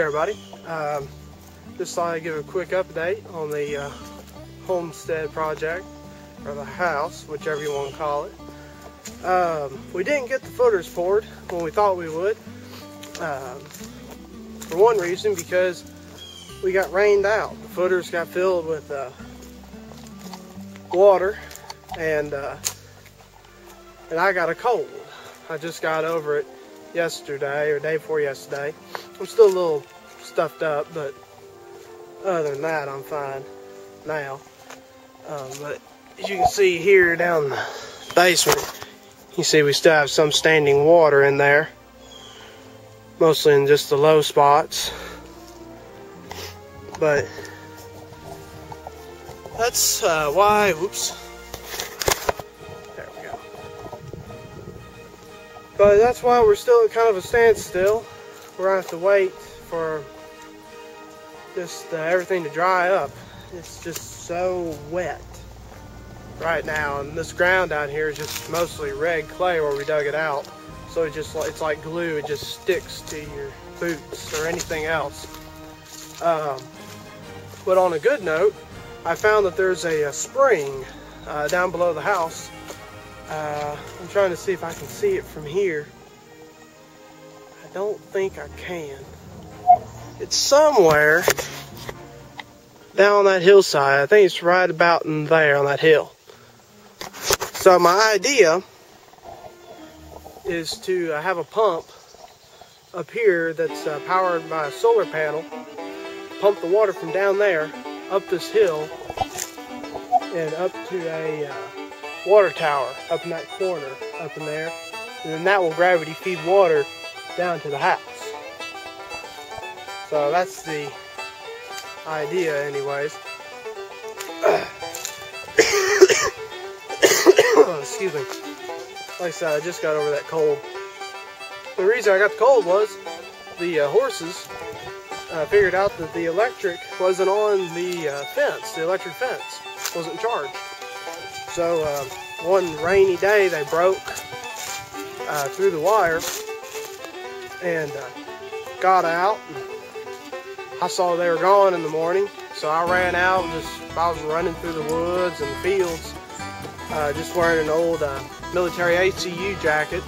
everybody. Just thought I'd give a quick update on the Homestead project, or the house, whichever you want to call it. We didn't get the footers poured when we thought we would. For one reason, because we got rained out. The footers got filled with water, and I got a cold. I just got over it yesterday, or day before yesterday. I'm still a little stuffed up, but other than that, I'm fine now. But as you can see here down the basement, you see we still have some standing water in there, mostly in just the low spots. But that's why, whoops, there we go. But that's why we're still at kind of a standstill. We're gonna have to wait for just everything to dry up. It's just so wet right now, and this ground down here is just mostly red clay where we dug it out. So it's like glue. It just sticks to your boots or anything else. But on a good note, I found that there's a spring down below the house. I'm trying to see if I can see it from here. I don't think I can. It's somewhere down on that hillside. I think it's right about in there on that hill. So my idea is to have a pump up here that's powered by a solar panel, pump the water from down there up this hill and up to a water tower up in that corner up in there, and then that will gravity feed water down to the house. So that's the idea anyways. Oh, excuse me. Like I said, I just got over that cold. The reason I got the cold was the horses figured out that the electric wasn't on the fence. The electric fence wasn't charged. So one rainy day they broke through the wire and got out. I saw they were gone in the morning, so I ran out. I was running through the woods and the fields, just wearing an old military ACU jacket.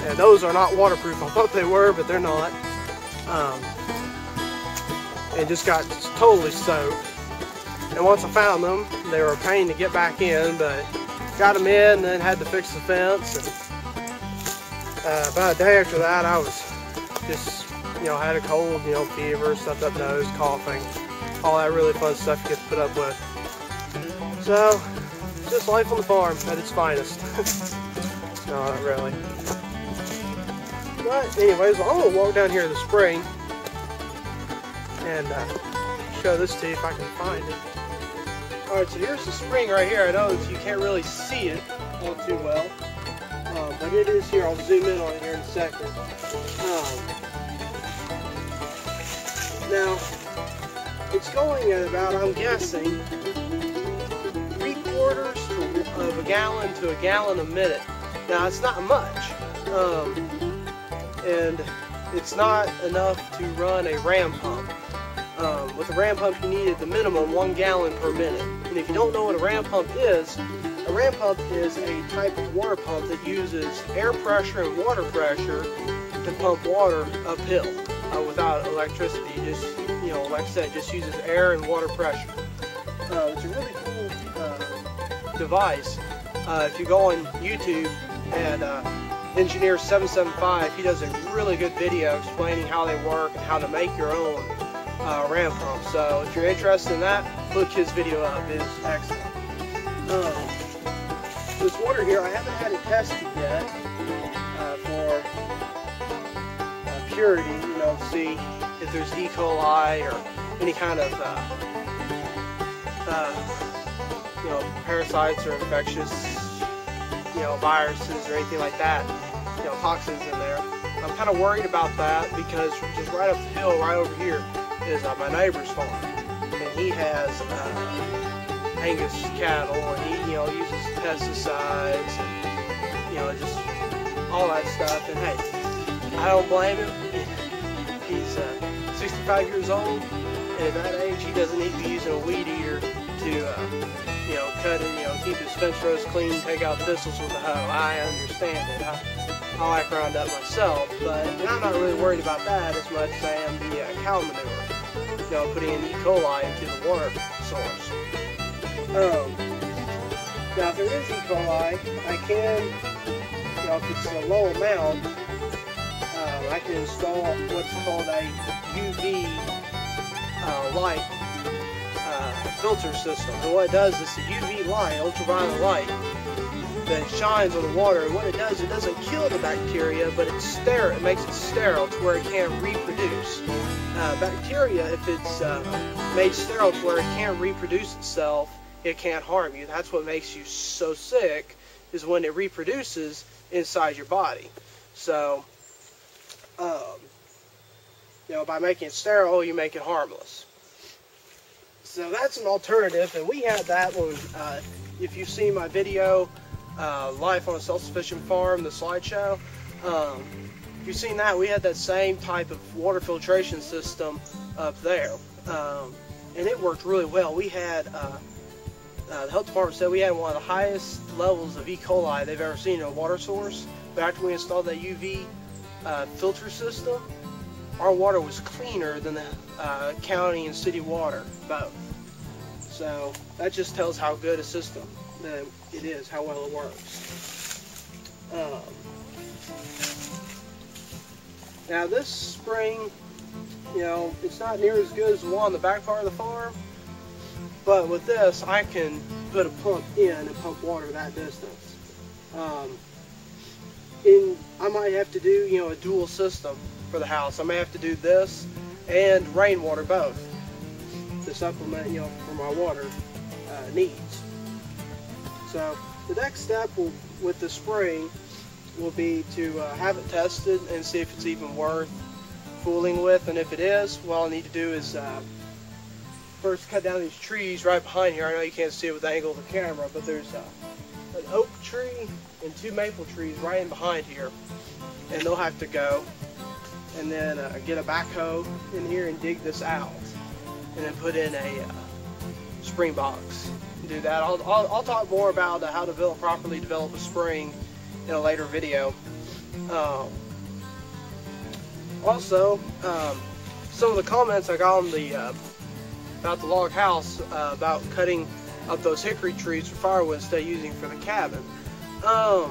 And those are not waterproof. I thought they were, but they're not. And just got totally soaked. And once I found them, they were a pain to get back in, but got them in and then had to fix the fence. And about a day after that, I was just, had a cold, fever, stuffed up nose, coughing, all that really fun stuff you get to put up with. So, just life on the farm at its finest. No, not really. But anyways, I'm going to walk down here to the spring and show this to you if I can find it. Alright, so here's the spring right here. I know that you can't really see it all too well, but it is here. I'll zoom in on it here in a second. Now, it's going at about, I'm guessing, 3/4 of a gallon to a gallon a minute. Now, it's not much, and it's not enough to run a ram pump. With a ram pump, you need at the minimum 1 gallon per minute. And if you don't know what a ram pump is a type of water pump that uses air pressure and water pressure to pump water uphill without electricity. Just, like I said, just uses air and water pressure. It's a really cool device. If you go on YouTube and Engineer 775, he does a really good video explaining how they work and how to make your own ram pump. So if you're interested in that, look his video up. It is excellent. This water here, I haven't had it tested yet for purity, see if there's E. coli or any kind of parasites or infectious viruses or anything like that, toxins in there. I'm kind of worried about that because just right up the hill, right over here, is my neighbor's farm, and he has Angus cattle, and he uses pesticides and just all that stuff. And hey, I don't blame him. He's 65 years old, and at that age he doesn't need to be using a weed eater to, you know, cut it, keep his fence rows clean, take out thistles with a hoe. I understand it. I like Roundup myself, but I'm not really worried about that as much as I am the cow manure. Putting in E. coli into the water source. Now, if there is E. coli, I can, if it's a low amount, I can install what's called a UV light filter system. And what it does is the UV light, ultraviolet light, that shines on the water. And what it does, it doesn't kill the bacteria, but it's sterile. It makes it sterile to where it can't reproduce. Bacteria, if it's made sterile to where it can't reproduce itself, it can't harm you. That's what makes you so sick, is when it reproduces inside your body. So, by making it sterile, you make it harmless. So that's an alternative, and we had that one. If you've seen my video, Life on a Self-Sufficient Farm, the slideshow, if you've seen that, we had that same type of water filtration system up there, and it worked really well. We had, the health department said we had one of the highest levels of E. coli they've ever seen in a water source, but after we installed that UV filter system, our water was cleaner than the county and city water, both. So that just tells how good a system that it is, how well it works. Now this spring, it's not near as good as the one on the back part of the farm, but with this I can put a pump in and pump water that distance. And I might have to do, a dual system for the house. I may have to do this and rainwater both to supplement, for my water needs. So the next step with the spring will be to have it tested and see if it's even worth fooling with, and if it is, what I'll need to do is first cut down these trees right behind here. I know you can't see it with the angle of the camera, but there's an oak tree and 2 maple trees right in behind here, and they'll have to go, and then get a backhoe in here and dig this out, and then put in a spring box. Do that. I'll talk more about how to properly develop a spring in a later video. Also, some of the comments I got on the about the log house, about cutting up those hickory trees for firewood instead of using for the cabin. Talk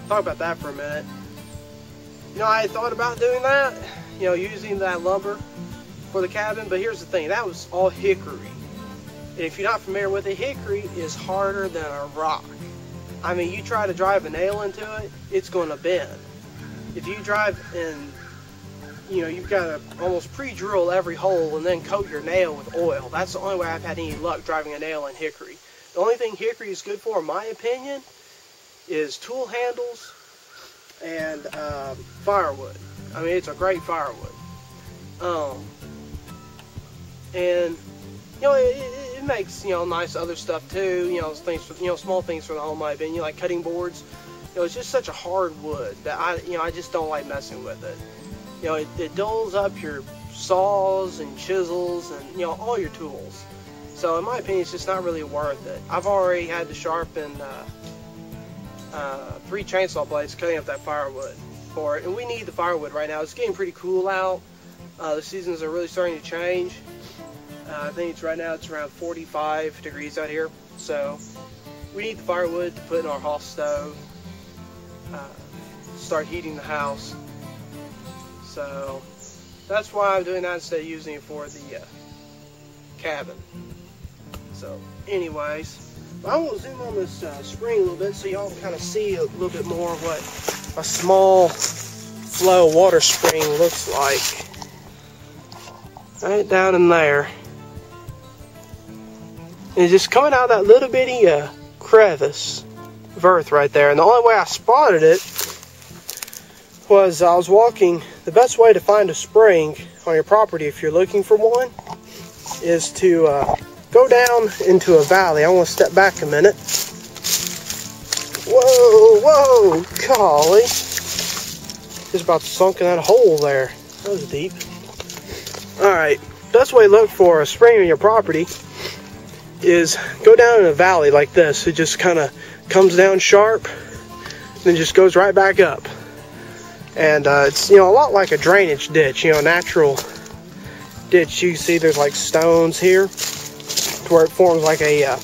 about that for a minute. I thought about doing that, using that lumber for the cabin, but here's the thing, that was all hickory. And if you're not familiar with it, hickory is harder than a rock. I mean, you try to drive a nail into it, it's going to bend. If you drive in, you've got to almost pre-drill every hole and then coat your nail with oil. That's the only way I've had any luck driving a nail in hickory. The only thing hickory is good for, in my opinion, is tool handles and firewood. I mean, it's a great firewood. And it makes nice other stuff too. Things for, small things for the home. In my opinion, like cutting boards. It's just such a hard wood that I just don't like messing with it. It dulls up your saws and chisels and all your tools. So in my opinion, it's just not really worth it. I've already had to sharpen 3 chainsaw blades cutting up that firewood for it, and we need the firewood right now. It's getting pretty cool out. The seasons are really starting to change. I think right now it's around 45 degrees out here, so we need the firewood to put in our hall stove, start heating the house. So that's why I'm doing that instead of using it for the cabin. So anyways, I will zoom on this spring a little bit so y'all kind of see a little bit more what a small flow water spring looks like. Right down in there. And it's just coming out of that little bitty crevice of earth right there. And the only way I spotted it was I was walking. The best way to find a spring on your property, if you're looking for one, is to go down into a valley. I want to step back a minute. Whoa, golly. Just about sunk in that hole there. That was deep. Alright, best way to look for a spring on your property is go down in a valley like this. It just kind of comes down sharp, then just goes right back up. And it's, you know, a lot like a drainage ditch, you know, a natural ditch. You see there's like stones here to where it forms like a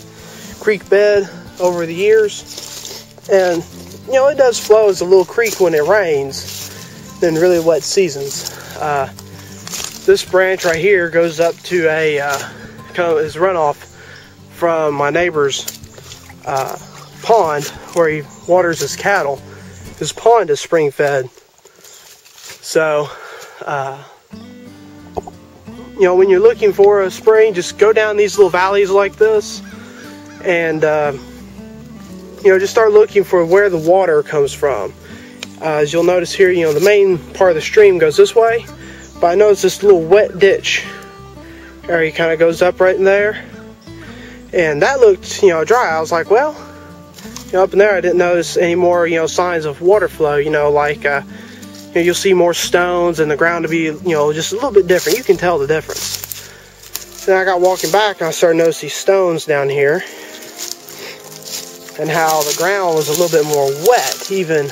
creek bed over the years. And, you know, it does flow as a little creek when it rains, then really wet seasons. This branch right here goes up to a kind of his runoff from my neighbor's pond where he waters his cattle. His pond is spring fed. So, you know, when you're looking for a spring, just go down these little valleys like this and, you know, just start looking for where the water comes from. As you'll notice here, you know, the main part of the stream goes this way. But I noticed this little wet ditch area kind of goes up right in there. And that looked, you know, dry. I was like, well, you know, up in there I didn't notice any more, you know, signs of water flow. You know, like, you know, you'll see more stones and the ground to be, you know, just a little bit different. You can tell the difference. Then I got walking back and I started to notice these stones down here. And how the ground was a little bit more wet. Even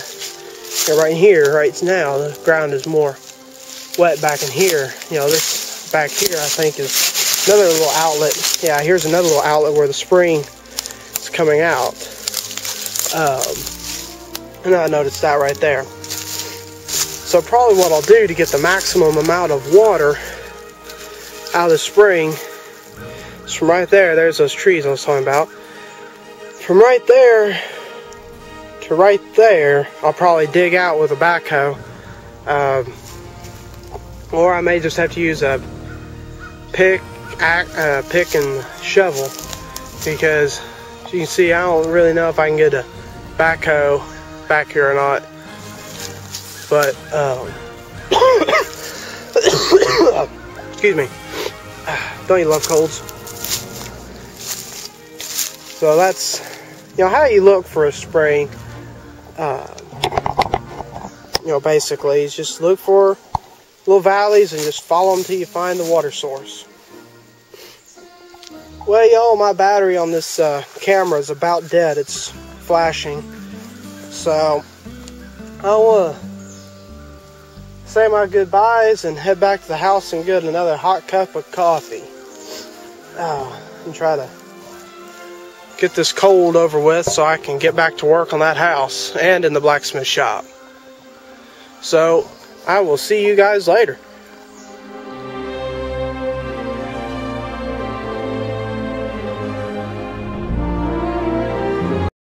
you know, right here, right now, the ground is more wet back in here. You know, this back here I think is another little outlet. Yeah, here's another little outlet where the spring is coming out. And I noticed that right there. So probably what I'll do to get the maximum amount of water out of the spring is from right there. There's those trees I was talking about. From right there to right there, I'll probably dig out with a backhoe. Or I may just have to use a pick and shovel, because as you can see, I don't really know if I can get a backhoe back here or not. But excuse me, don't you love colds? So that's, you know, how you look for a spring. You know, basically, is just look for little valleys and just follow them till you find the water source. Well, y'all, my battery on this camera is about dead. It's flashing. So I want to say my goodbyes and head back to the house and get another hot cup of coffee. And try to get this cold over with so I can get back to work on that house and in the blacksmith shop. So I will see you guys later.